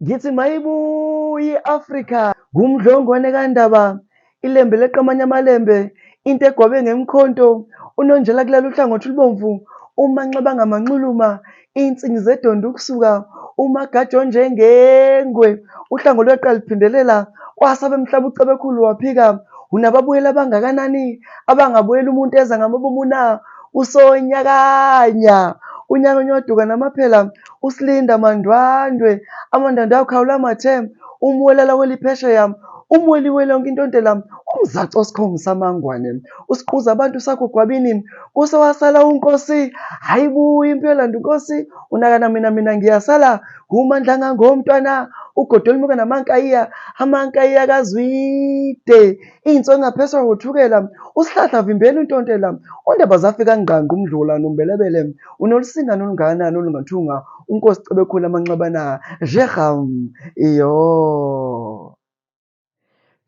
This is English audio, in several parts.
Ngithi mayibuye iAfrika ngumdlongwane kaNdaba ilembe leqamanya amalembe into egwabe ngemkhonto unonjela kulala uhlangothi lubomvu umanxeba ngamanxuluma insingi zedonda ukusuka umagajo njengengwe uhlango lweqa liphindelela kwasaba emhlaba ucebekhulu waphika unababuyela abangakanani abangabuyela umuntu eza ngamabumuna usonyakanya unyaka onyoduka namaphela usilinda mandwandwe amandanda akhawula amathe umwelela weliphesheya umweliwele yonke intontela umzaco osikhongo samangwane usiquza abantu sakho gwabini usewasala unkosi hayibuya impilo landa unkosi unakana mina ngiyasala ngumandla ngomntwana ugodola imuka amankayiya kazwide insonga ngapheswa uthukela usihlahla vimbela intontela ondaba zafika ngqanqa umdlula nombelebele unolusinda nolungana nolungathunga unkosi cebekhulu amanxebana jeham iyo.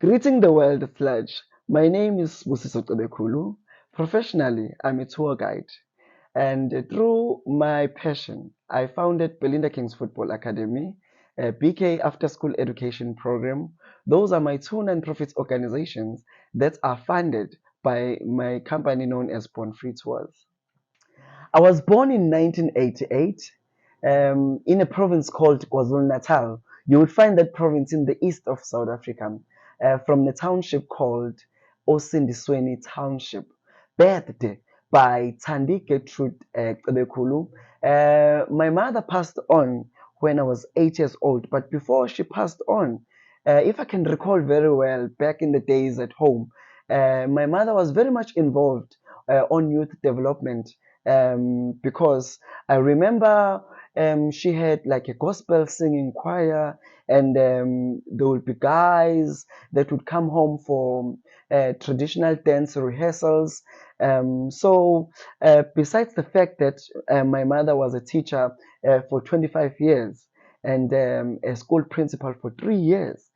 Greeting the world at large. My name is Busiso Cebekhulu. Professionally, I'm a tour guide. And through my passion, I founded Belinda Kings Football Academy, a BK After School Education Program. Those are my two non-profit organizations that are funded by my company known as Born Free Tours. I was born in 1988 in a province called KwaZulu-Natal. You would find that province in the east of South Africa. From the township called Osindisweni Township, birthed by Thandi Gertrude Cebekhulu. My mother passed on when I was 8 years old, but before she passed on, if I can recall very well, back in the days at home, my mother was very much involved on youth development because I remember she had like a gospel singing choir, and there would be guys that would come home for traditional dance rehearsals. So besides the fact that my mother was a teacher for 25 years and a school principal for 3 years,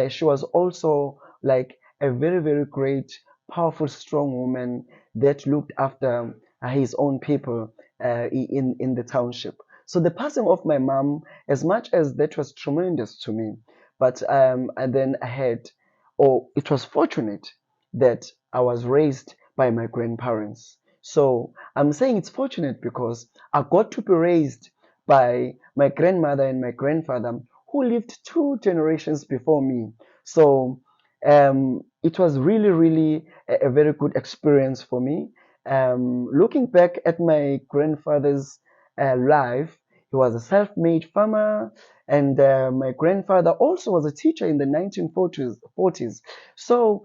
she was also like a very, very great, powerful, strong woman that looked after his own people in the township. So the passing of my mom, as much as that was tremendous to me, but and then I had, or it was fortunate that I was raised by my grandparents. So I'm saying it's fortunate because I got to be raised by my grandmother and my grandfather who lived 2 generations before me. So it was really, really a very good experience for me. Looking back at my grandfather's life, he was a self-made farmer, and my grandfather also was a teacher in the 1940s. So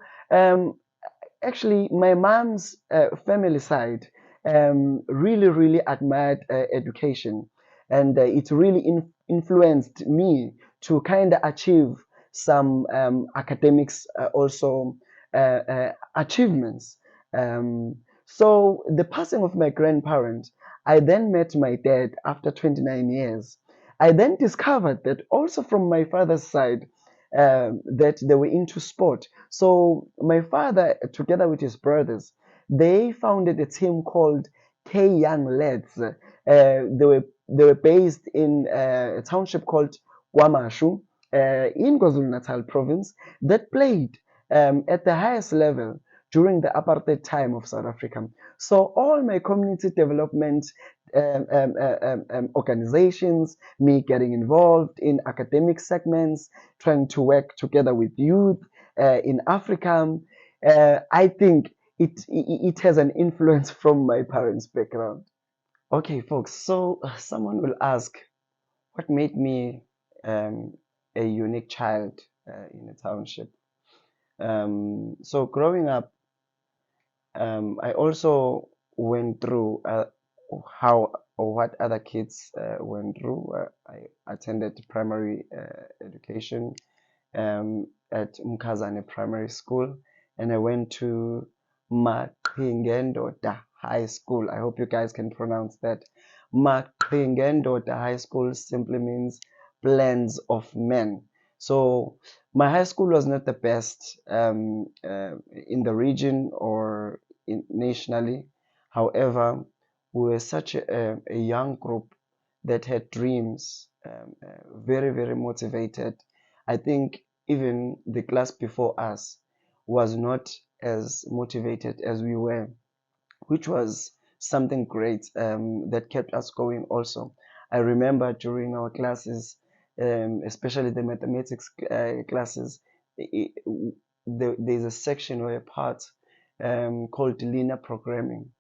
actually, my mom's family side really, really admired education, and it really influenced me to kind of achieve some academics also achievements. So the passing of my grandparent, I then met my dad after 29 years. I then discovered that also from my father's side, that they were into sport. So my father, together with his brothers, they founded a team called K Young Lads. They were based in a township called Wamashu in KwaZulu-Natal province that played at the highest level during the apartheid time of South Africa. So all my community development organizations, me getting involved in academic segments, trying to work together with youth in Africa, I think it has an influence from my parents' background. Okay, folks. So someone will ask, what made me a unique child in a township? So growing up, I also went through how or what other kids went through. I attended primary education at Mkazane Primary School, and I went to Maqhingendoda High School. I hope you guys can pronounce that. Maqhingendoda High School simply means plans of men. So my high school was not the best in the region or nationally. However, we were such a young group that had dreams, very, very motivated. I think even the class before us was not as motivated as we were, which was something great that kept us going also. I remember during our classes, especially the mathematics classes, there's a section or a part called linear programming.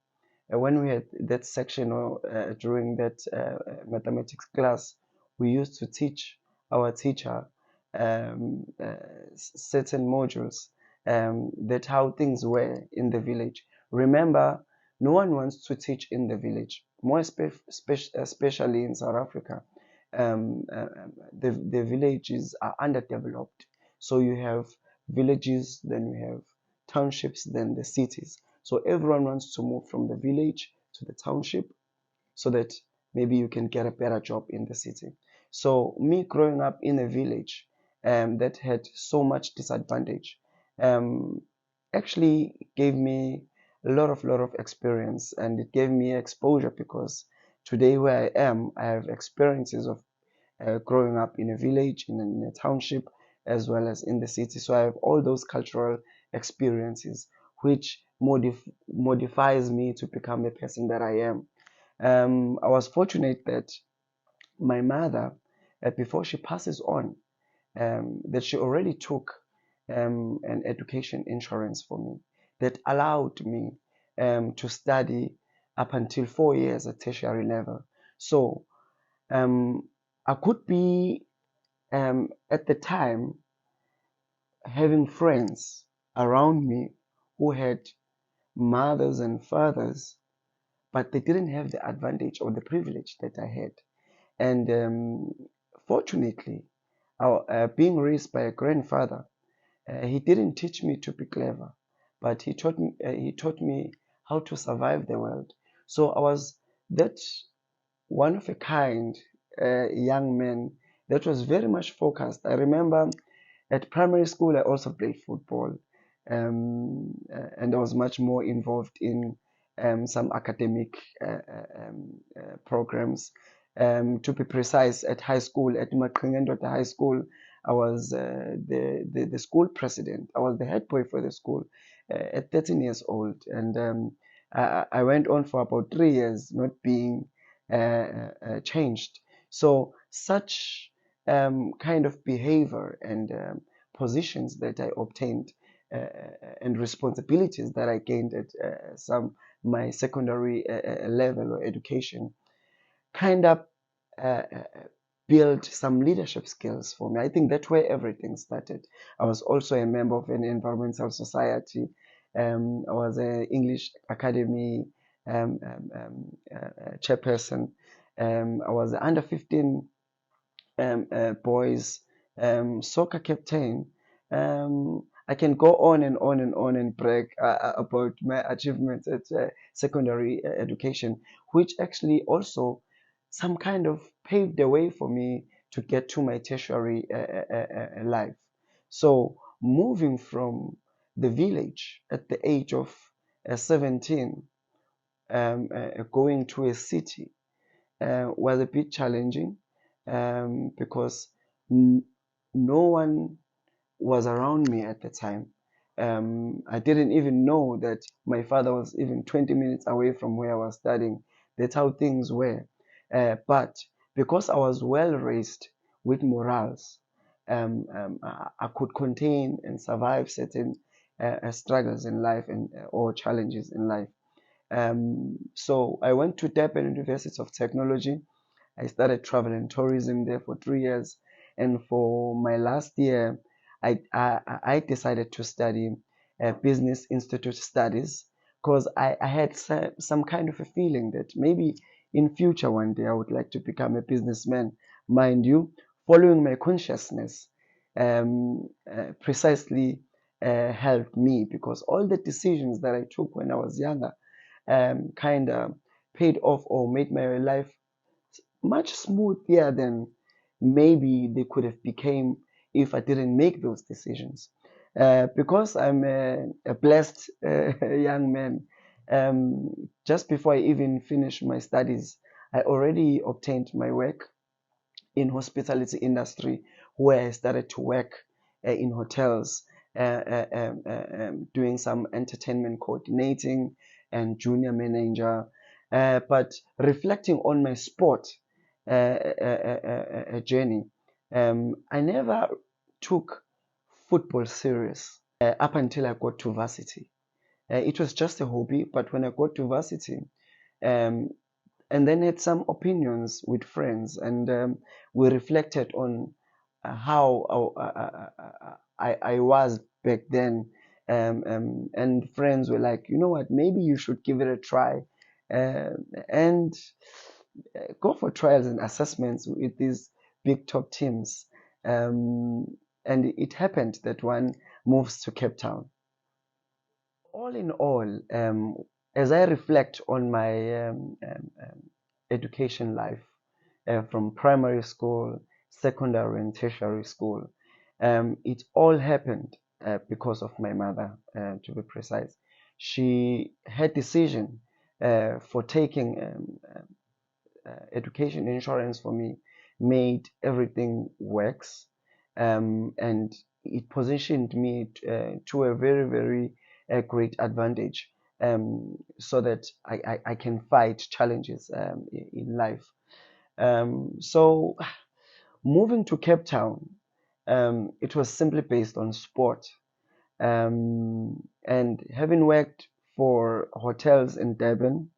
When we had that section during that mathematics class, we used to teach our teacher certain modules that how things were in the village. Remember, no one wants to teach in the village, more especially in South Africa. The villages are underdeveloped. So you have villages, then you have townships, then the cities. So everyone wants to move from the village to the township so that maybe you can get a better job in the city. So me growing up in a village that had so much disadvantage um, actually gave me a lot of experience, and it gave me exposure because today where I am, I have experiences of growing up in a village, in a township, as well as in the city. So I have all those cultural experiences, which modifies me to become the person that I am. I was fortunate that my mother, before she passes on, that she already took an education insurance for me that allowed me to study up until 4 years at tertiary level. So um, I could be at the time having friends around me who had mothers and fathers, but they didn't have the advantage or the privilege that I had. And fortunately, being raised by a grandfather, he didn't teach me to be clever, but he taught me how to survive the world. So I was that one of a kind young man that was very much focused. I remember at primary school, I also played football, and I was much more involved in some academic programs. To be precise, at high school, at Maqhingendoda High School, I was the school president. I was the head boy for the school at 13 years old, and I went on for about 3 years, not being changed. So such kind of behavior and positions that I obtained and responsibilities that I gained at some my secondary level or education kind of uh, uh, built some leadership skills for me. I think that's where everything started. I was also a member of an environmental society. I was an English Academy chairperson. I was an under 15 boys soccer captain. I can go on and on and on and brag about my achievements at secondary education, which actually also some kind of paved the way for me to get to my tertiary life. So moving from the village at the age of 17, going to a city was a bit challenging, because no one was around me at the time. I didn't even know that my father was even 20 minutes away from where I was studying. That's how things were. But because I was well raised with morals, I could contain and survive certain struggles in life and or challenges in life. So I went to Durban University of Technology. I started travel and tourism there for 3 years, and for my last year, I decided to study business institute studies because I had some kind of a feeling that maybe in future one day I would like to become a businessman. Mind you, following my consciousness precisely helped me because all the decisions that I took when I was younger kind of paid off or made my life much smoother than maybe they could have became if I didn't make those decisions. Because I'm a blessed young man, just before I even finished my studies, I already obtained my work in hospitality industry where I started to work in hotels, doing some entertainment coordinating and junior manager. But reflecting on my sport journey, I never took football serious up until I got to varsity. It was just a hobby, but when I got to varsity, um, and then had some opinions with friends, and we reflected on how I was back then, and friends were like, you know what, maybe you should give it a try, and go for trials and assessments with these big top teams, um, and it happened that one moves to Cape Town. All in all, as I reflect on my education life, from primary school, secondary, and tertiary school, it all happened because of my mother, to be precise. She had decision for taking education insurance for me made everything works, and it positioned me to a very very great advantage, so that I can fight challenges in life. So moving to Cape Town, it was simply based on sport, and having worked for hotels in Durban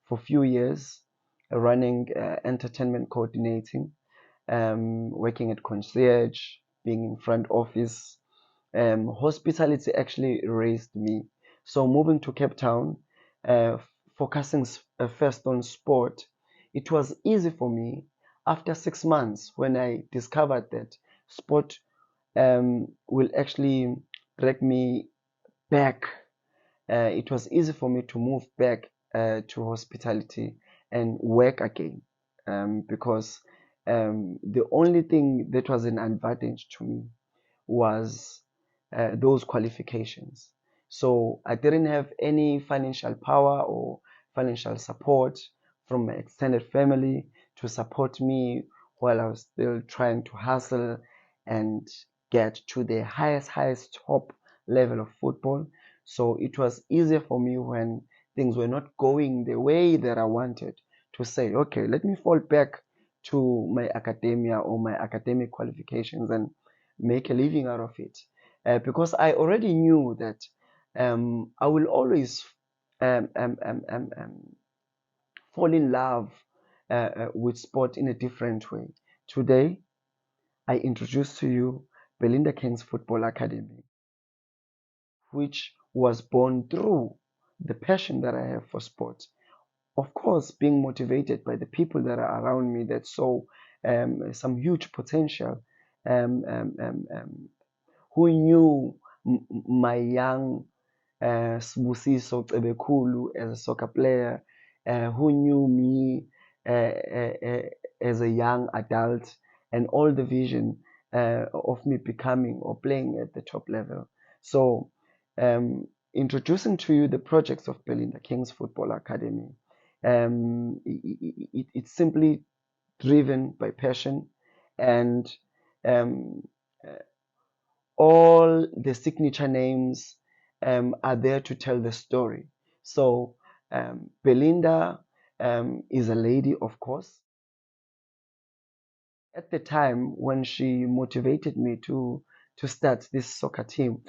for a few years, running entertainment coordinating, working at concierge, being in front office, hospitality actually raised me. So moving to Cape Town, uh, focusing first on sport, it was easy for me after 6 months when I discovered that sport will actually drag me back. It was easy for me to move back to hospitality and work again, because the only thing that was an advantage to me was those qualifications. So I didn't have any financial power or financial support from my extended family to support me while I was still trying to hustle and get to the highest top level of football. So it was easier for me when things were not going the way that I wanted to say, okay, let me fall back to my academia or my academic qualifications and make a living out of it. Because I already knew that I will always um, um, um, um, um, fall in love with sport in a different way. Today, I introduce to you Belinda Kings Football Academy, which was born through the passion that I have for sport. Of course, being motivated by the people that are around me that saw some huge potential, um, um, um, um, who knew my young Sibusiso Cebekulu as a soccer player, who knew me as a young adult, and all the vision of me becoming or playing at the top level. So, introducing to you the projects of Belinda Kings Football Academy. It's simply driven by passion, and um, all the signature names are there to tell the story. So, Belinda is a lady, of course. At the time when she motivated me to start this soccer team,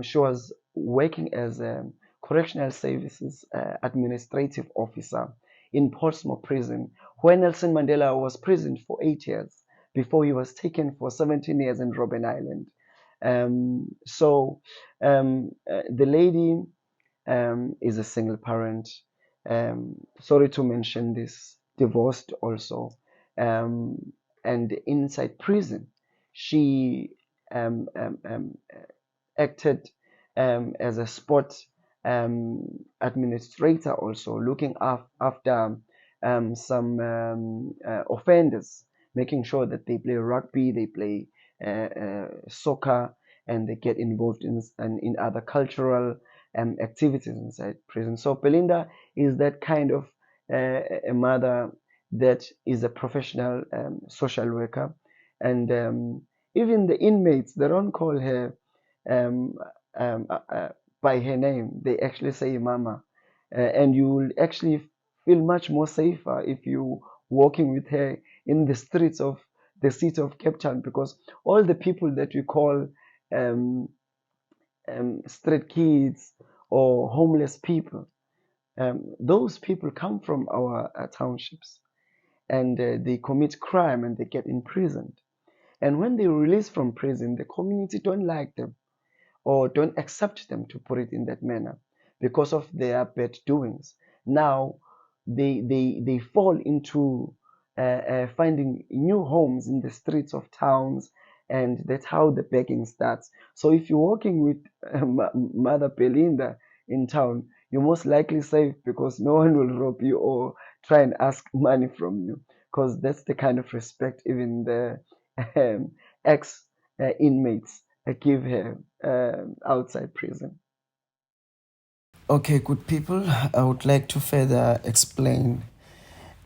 she was working as a correctional services administrative officer in Portsmouth prison, where Nelson Mandela was prisoned for 8 years before he was taken for 17 years in Robben Island. The lady is a single parent. Sorry to mention this, divorced also. Um, and inside prison, she um, um, um, acted as a sport administrator, also looking after some offenders, making sure that they play rugby, they play soccer, and they get involved in other cultural activities inside prison. So Belinda is that kind of a mother that is a professional social worker, and even the inmates, they don't call her um, um, uh, uh, by her name. They actually say Mama, and you will actually feel much more safer if you walking with her in the streets of the city of Cape Town, because all the people that we call um, street kids or homeless people, those people come from our townships, and they commit crime and they get imprisoned. And when they release from prison, the community don't like them or don't accept them, to put it in that manner, because of their bad doings. Now they fall into finding new homes in the streets of towns, and that's how the begging starts. So if you're walking with Mother Belinda in town, you're most likely safe, because no one will rob you or try and ask money from you, because that's the kind of respect even the ex inmates give her outside prison. Okay, good people. I would like to further explain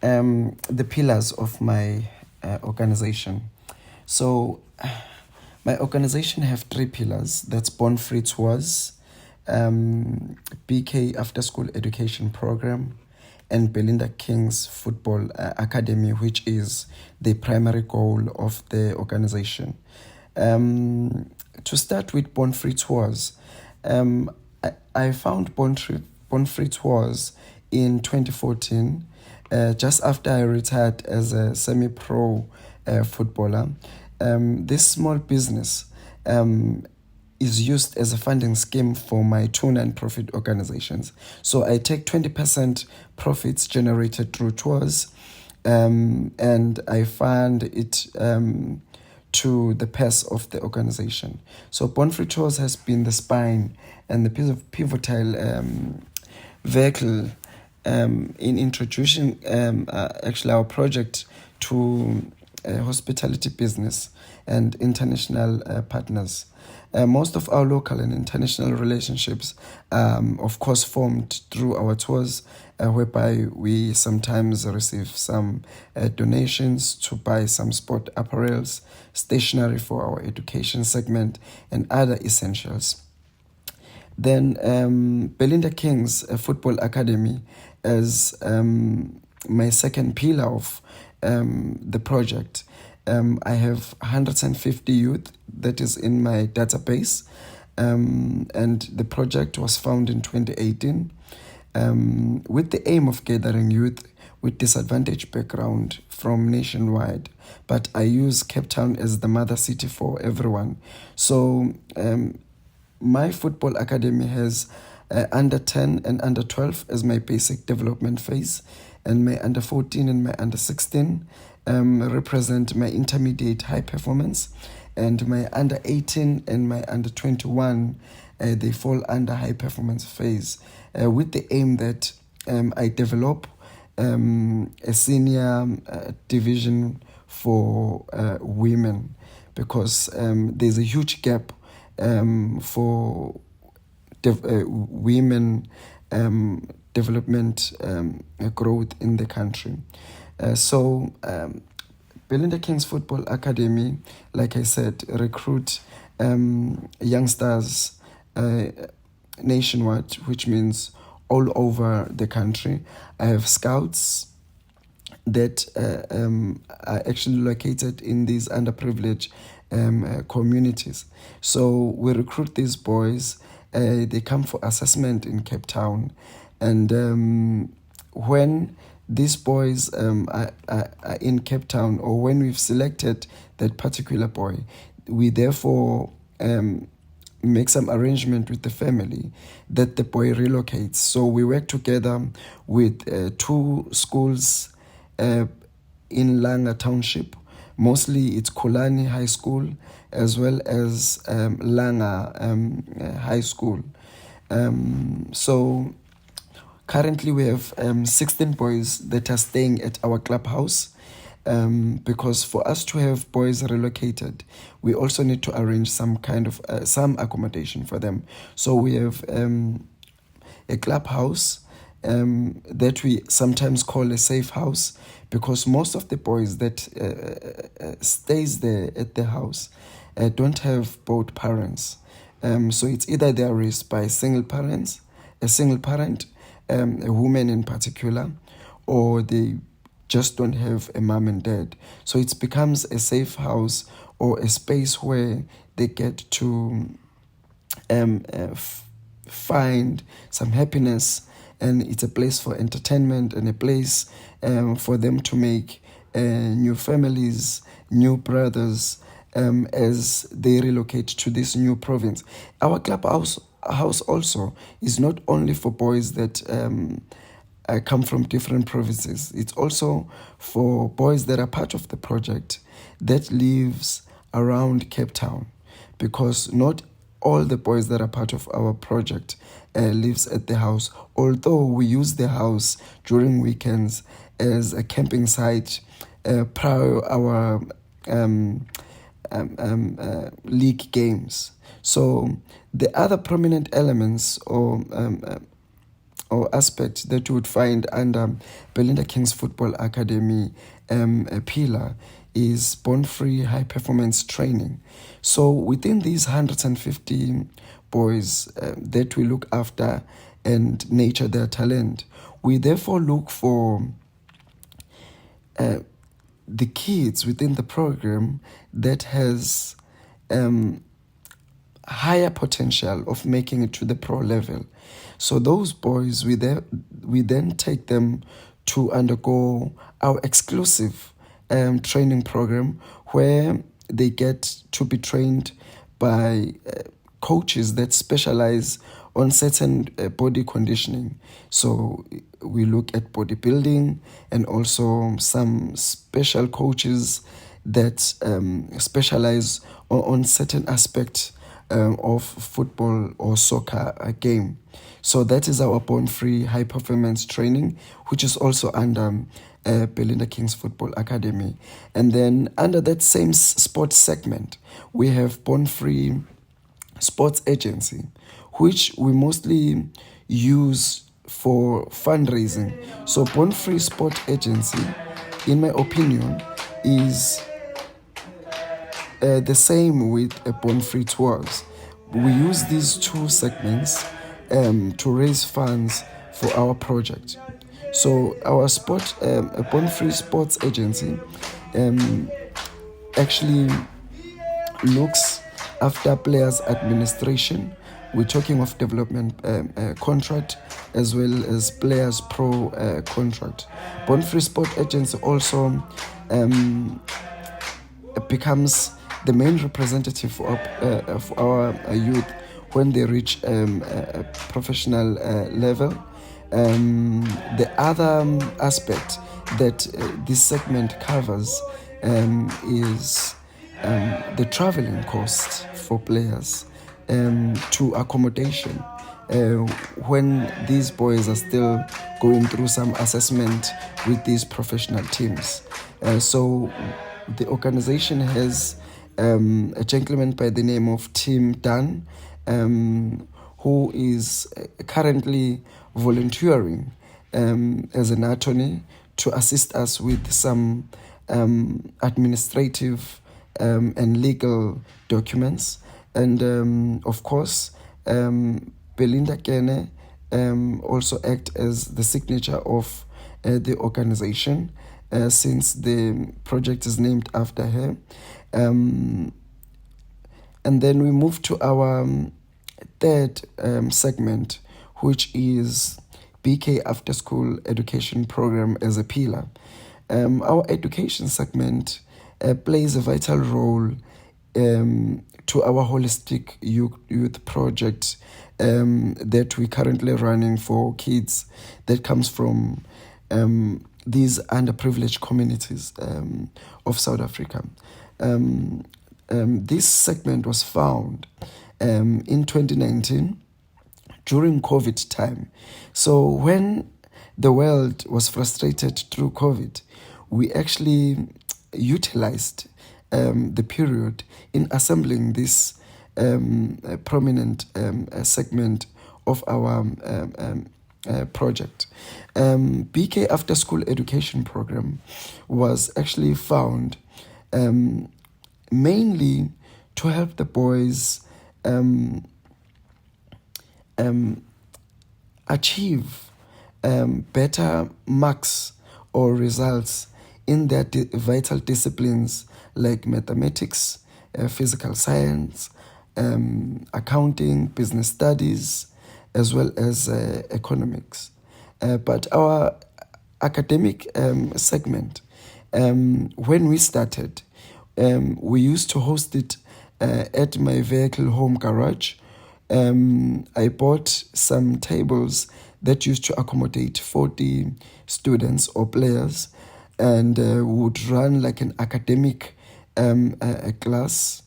the pillars of my organization. So, my organization have three pillars. That's Born Free Tours, BK After School Education Program, and Belinda Kings Football Academy, which is the primary goal of the organization. To start with Born Free Tours, I found Born Free Tours in 2014, just after I retired as a semi-pro footballer. This small business is used as a funding scheme for my two non-profit organizations. So I take 20% profits generated through tours, and I fund it to the purse of the organization. So Born Free Tours has been the spine and the piece of pivotal vehicle in introducing actually our project to hospitality business and international partners. Most of our local and international relationships, of course, formed through our tours, whereby we sometimes receive some donations to buy some sport apparels, stationery for our education segment, and other essentials. Then Belinda Kings Football Academy as my second pillar of the project. I have 150 youth that is in my database, and the project was founded in 2018 with the aim of gathering youth with disadvantaged background from nationwide. But I use Cape Town as the mother city for everyone. So my football academy has under 10 and under 12 as my basic development phase, and my under 14 and my under 16 represent my intermediate high performance, and my under 18 and my under 21 they fall under high performance phase, with the aim that I develop a senior division for women, because there's a huge gap for women development growth in the country. Belinda Kings Football Academy, like I said, recruit youngsters nationwide, which means all over the country. I have scouts that are actually located in these underprivileged communities. So we recruit these boys. They come for assessment in Cape Town. And when these boys are in Cape Town, or when we've selected that particular boy, we therefore make some arrangement with the family that the boy relocates. So we work together with 2 schools in Langa Township. Mostly it's Kulani High School as well as Langa High School. So currently we have 16 boys that are staying at our clubhouse. Because for us to have boys relocated, we also need to arrange some kind of some accommodation for them. So we have a clubhouse that we sometimes call a safe house, because most of the boys that stays there at the house don't have both parents. So it's either they are raised by a single parent, a woman in particular, or they just don't have a mom and dad. So it becomes a safe house or a space where they get to find some happiness, and it's a place for entertainment and a place for them to make new families, new brothers, as they relocate to this new province. Our clubhouse also is not only for boys that come from different provinces. It's also for boys that are part of the project that lives around Cape Town, because not all the boys that are part of our project lives at the house, although we use the house during weekends as a camping site prior our league games. So the other prominent elements or aspect that you would find under Belinda Kings Football Academy pillar is bond-free high-performance training. So within these 150 boys that we look after and nurture their talent, we therefore look for the kids within the program that has higher potential of making it to the pro level. So those boys, we then take them to undergo our exclusive training program, where they get to be trained by coaches that specialize on certain body conditioning. So we look at bodybuilding, and also some special coaches that specialize on certain aspects of football or soccer game. So that is our bond-free high-performance training, which is also under Belinda Kings Football Academy. And then under that same sports segment, we have bond-free sports agency, which we mostly use for fundraising. So bond-free sport agency, in my opinion, is the same with a bond-free tours. We use these 2 segments to raise funds for our project. So our a bond-free sports agency actually looks after players' administration. We're talking of development contract as well as players' pro contract. Bond-free sport agency also becomes the main representative for our youth when they reach a professional level. The other aspect that this segment covers is the traveling cost for players to accommodation when these boys are still going through some assessment with these professional teams. So the organization has a gentleman by the name of Tim Dunn, who is currently volunteering as an attorney to assist us with some administrative and legal documents. And of course, Belinda Kene also act as the signature of the organization, since the project is named after her. And then we move to our third segment, which is BK After School Education Program as a pillar. Our education segment plays a vital role to our holistic youth project that we're currently running for kids that comes from these underprivileged communities of South Africa. This segment was found in 2019 during COVID time. So when the world was frustrated through COVID, we actually utilized the period in assembling this prominent segment of our project. BK After School Education Program was actually found mainly to help the boys achieve better marks or results in their vital disciplines like mathematics, physical science, accounting, business studies, as well as economics. But our academic segment, when we started, we used to host it at my vehicle home garage. I bought some tables that used to accommodate 40 students or players, and would run like an academic class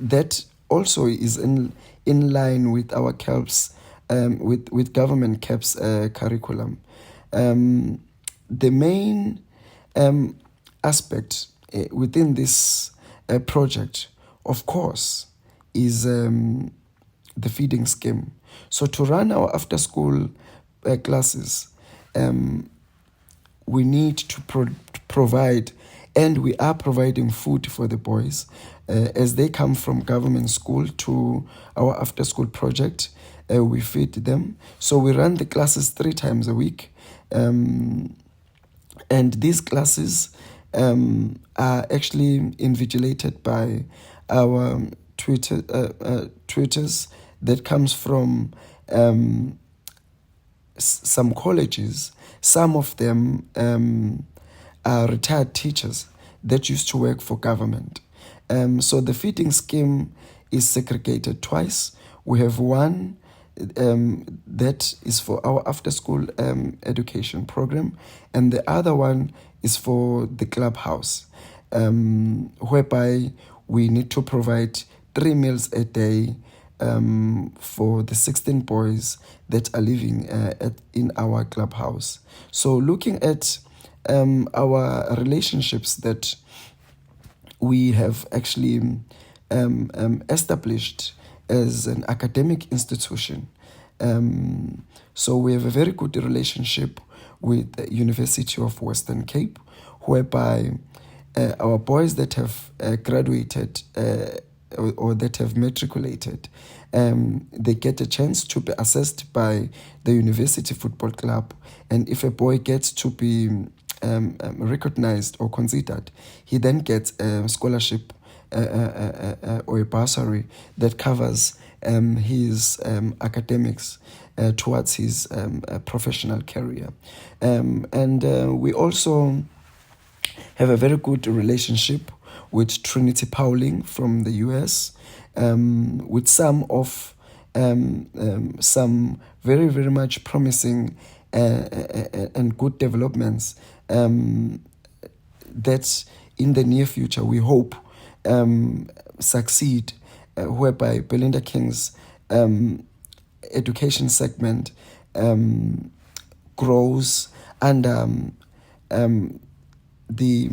that also is in line with our CAPS, with government CAPS curriculum. The main aspect within this project, of course, is the feeding scheme. So to run our after school classes, we need to provide, and we are providing food for the boys as they come from government school to our after school project. We feed them. So we run the classes 3 times a week. And these classes are actually invigilated by our tutors that comes from some colleges. Some of them are retired teachers that used to work for government. So the feeding scheme is segregated twice. We have one that is for our after-school education program, and the other one is for the clubhouse, whereby we need to provide 3 meals a day for the 16 boys that are living in our clubhouse. So looking at our relationships that we have actually established as an academic institution. So we have a very good relationship with the University of Western Cape, whereby our boys that have graduated or that have matriculated, they get a chance to be assessed by the University Football Club. And if a boy gets to be recognized or considered, he then gets a scholarship or a bursary that covers his academics towards his professional career. And we also have a very good relationship with Trinity Powling from the US, with some of some very, very much promising and good developments that in the near future we hope succeed, whereby Belinda Kings education segment grows under the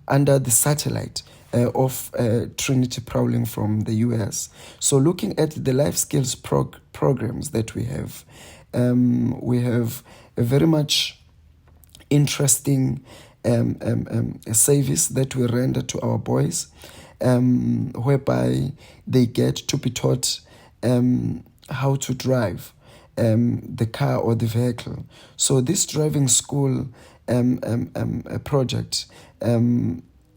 under the satellite of Trinity Prowling from the US. So looking at the life skills programs that we have a very much interesting service that we render to our boys, whereby they get to be taught how to drive the car or the vehicle. So this driving school project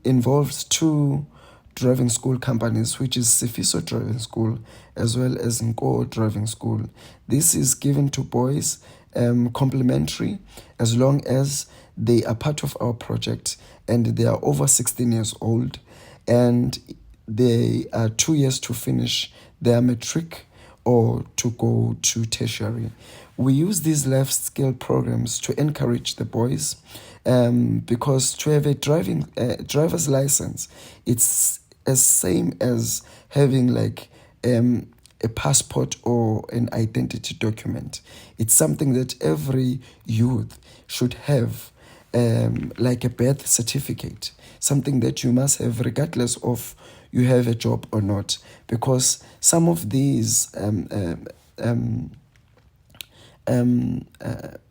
involves two driving school companies, which is Sifiso Driving School as well as Nko Driving School. This is given to boys complimentary as long as they are part of our project and they are over 16 years old and they are 2 years to finish their matric or to go to tertiary. We use these life skill programs to encourage the boys because to have a driver's license, it's as same as having like a passport or an identity document. It's something that every youth should have, like a birth certificate, something that you must have regardless of you have a job or not, because some of these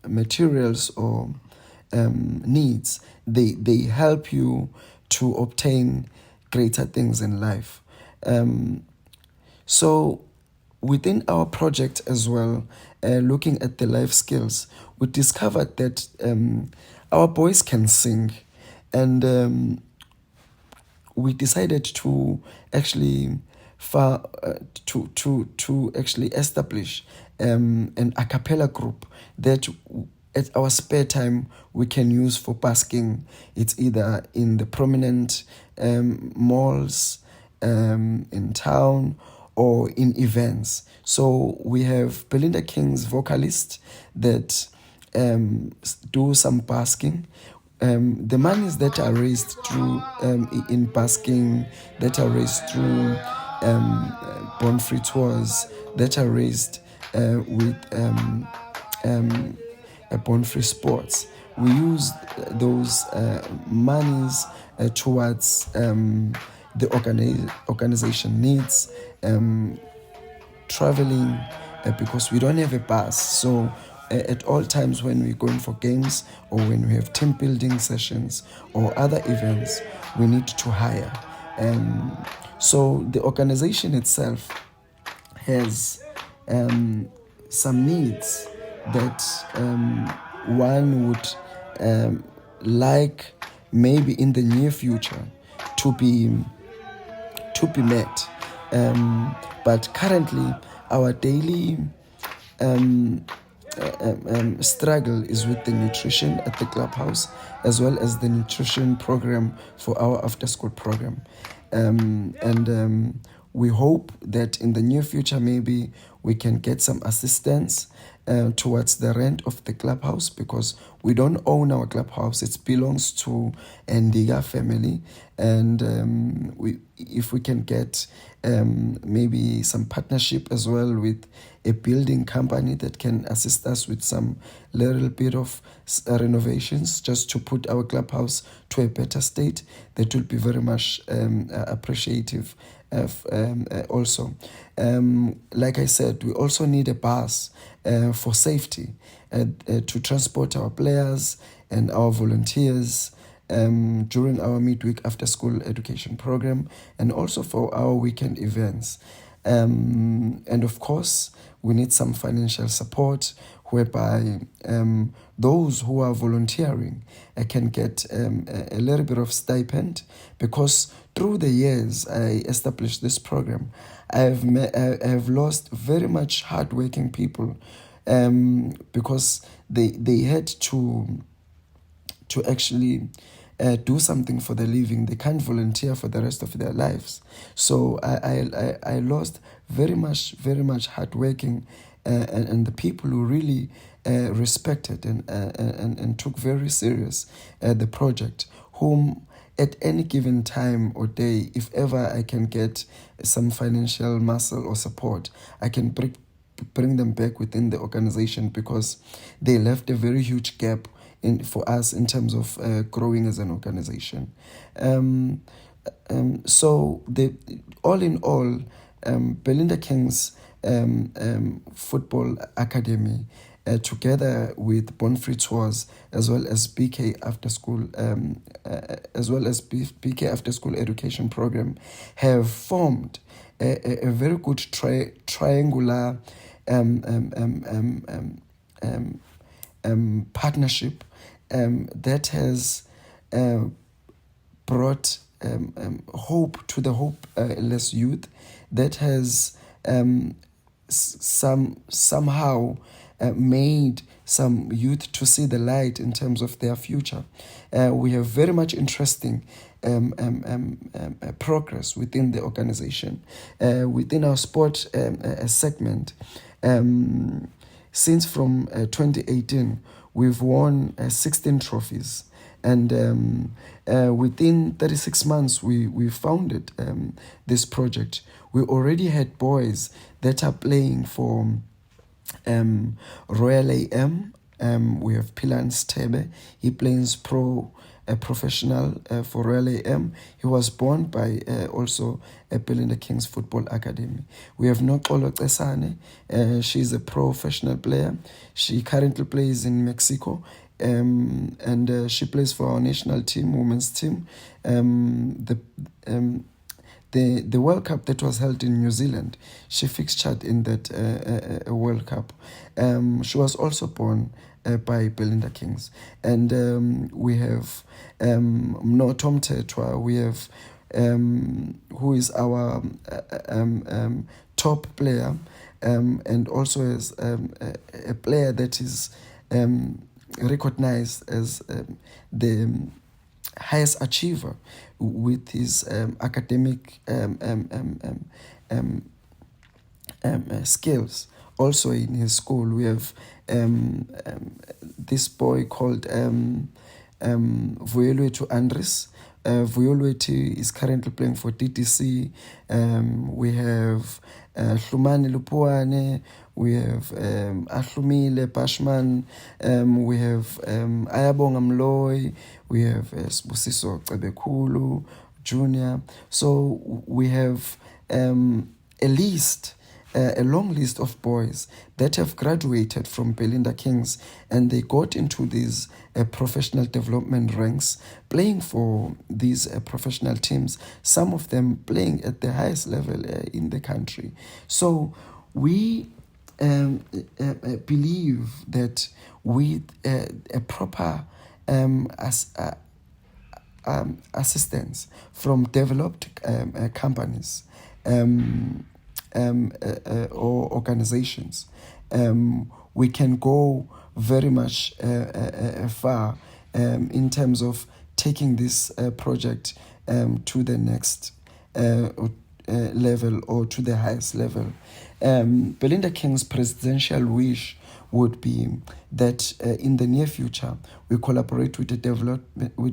materials or needs, they help you to obtain greater things in life. So within our project as well, looking at the life skills, we discovered that our boys can sing, and we decided to actually to actually establish an a cappella group that at our spare time we can use for basking. It's either in the prominent malls in town or in events. So we have Belinda Kings vocalists that do some basking. The monies that are raised through in basking, that are raised through born-free tours, that are raised with born-free sports. We use those monies towards the organization needs traveling because we don't have a bus. So at all times when we're going for games or when we have team building sessions or other events, we need to hire. So the organization itself has some needs that one would like maybe in the near future to be met. But currently our daily struggle is with the nutrition at the clubhouse as well as the nutrition program for our after school program. And we hope that in the near future maybe we can get some assistance towards the rent of the clubhouse, because we don't own our clubhouse. It belongs to Ndiga family, and if we can get maybe some partnership as well with a building company that can assist us with some little bit of renovations just to put our clubhouse to a better state, that will be very much appreciative also. Like I said, we also need a bus for safety to transport our players and our volunteers during our midweek after school education program, and also for our weekend events. And of course, we need some financial support whereby those who are volunteering can get a little bit of stipend, because through the years I established this program, I have lost very much hardworking people because they had to actually do something for their living. They can't volunteer for the rest of their lives. So I lost very much hardworking and the people who really respected and took very serious the project, whom at any given time or day, if ever I can get some financial muscle or support, I can bring them back within the organization, because they left a very huge gap for us in terms of growing as an organization. So all in all, Belinda Kings Football Academy, together with Bonfrey Tours, as well as BK After School, BK After School Education Program, have formed a very good triangular partnership that has brought hope to the hopeless youth, that has somehow made some youth to see the light in terms of their future. We have very much interesting progress within the organization. Within our sport segment, since from 2018, we've won 16 trophies. And within 36 months, we founded this project. We already had boys that are playing for Royal AM. We have Pilan Stebe. He plays professional for Royal AM. He was born by also Belinda Kings Football Academy. We have Nokolo Tesane. She's a professional player. She currently plays in Mexico. And she plays for our national team, women's team. The World Cup that was held in New Zealand, she fixtured in that World Cup. She was also born by Belinda Kings. And we have Tom Tetwa, we have who is our top player, and also as a player that is recognized as the highest achiever with his academic skills. Also in his school, we have this boy called Gugulethu Andres. Gugulethu is currently playing for DTC. We have Hlumani Lupuane, we have Ahlumile Bashman, we have Ayabonga Mloy, we have Sbusiso Cebekulu Jr. So we have a long list of boys that have graduated from Belinda Kings, and they got into these professional development ranks, playing for these professional teams, some of them playing at the highest level in the country. So we believe that with a proper assistance from developed companies or organizations, we can go very much far in terms of taking this project to the next level or to the highest level. Belinda King's presidential wish would be that in the near future we collaborate with a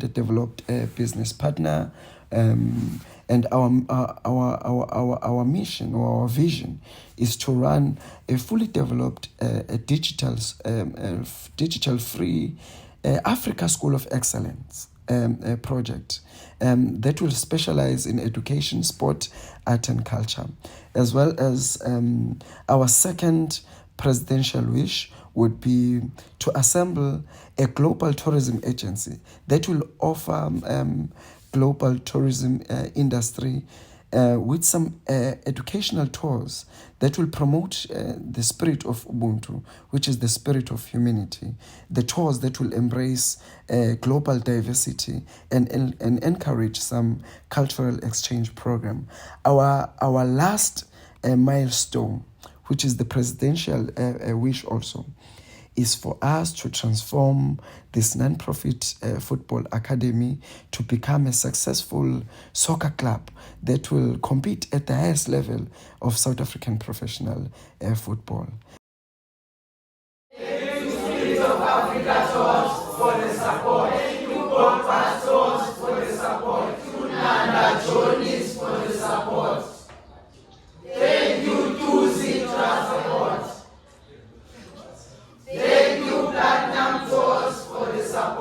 developed business partner, and our mission or our vision is to run a fully developed digital free Africa School of Excellence project that will specialize in education, sport, art and culture, as well as our second presidential wish would be to assemble a global tourism agency that will offer global tourism industry with some educational tours that will promote the spirit of Ubuntu, which is the spirit of humanity, the tours that will embrace global diversity and encourage some cultural exchange program. Our last milestone, which is the presidential wish also, is for us to transform this non-profit football academy to become a successful soccer club that will compete at the highest level of South African professional football. Thank you, Spirit of Africa Church, for the support. Thank you, God Pastors, for the support. Thank you, Nanda Jonis, for the support. Thank you, Tuzi Transport. Thank you, Platinum Tours, for the support.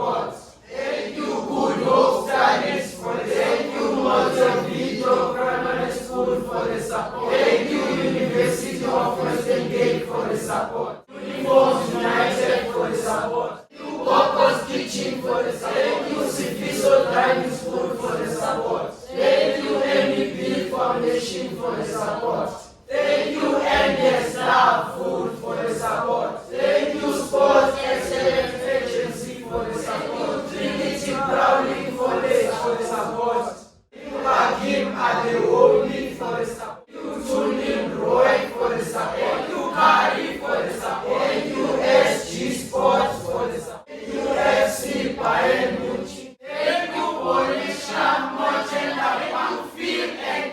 Foundation for the support. Thank you NDS Love Food for the support. Thank you Sports Excellence Agency for the support. Trinity Browning Foundation for the support. Thank you Hakim Adewomi for the support. Thank you Tunin Roy for the support. Thank you Kari for the support. Thank you SG Sports for the support. Thank you FC Bayern Munich. Thank you Borisha Mochenda Pamphil and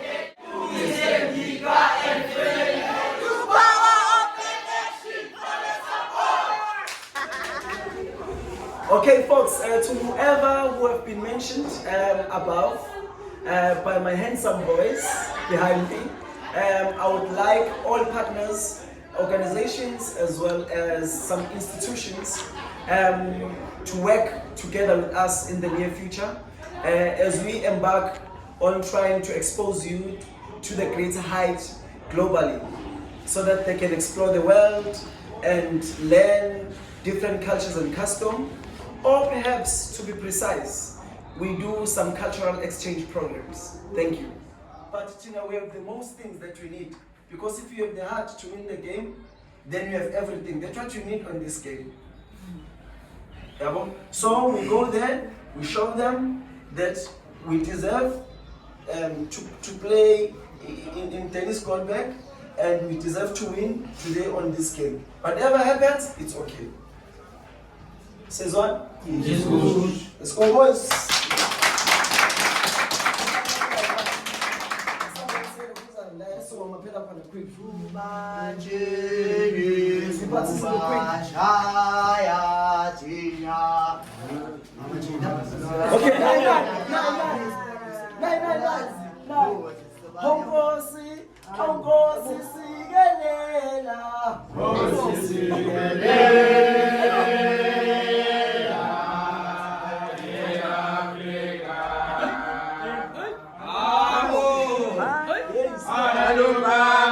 Giga and Frederick. Okay, folks, to whoever who have been mentioned above by my handsome boys behind me, I would like all partners, organizations, as well as some institutions to work together with us in the near future as we embark on trying to expose you to the greater height globally, so that they can explore the world and learn different cultures and customs. Or perhaps, to be precise, we do some cultural exchange programs. Thank you. But Tina, we have the most things that we need. Because if you have the heart to win the game, then you have everything. That's what you need on this game. So we go there, we show them that we deserve to play in tennis court back, and we deserve to win today on this game. Whatever happens, it's okay. Says what? Yes, good. Let's go, boys. Okay, nine. Honkosi, Hallelujah.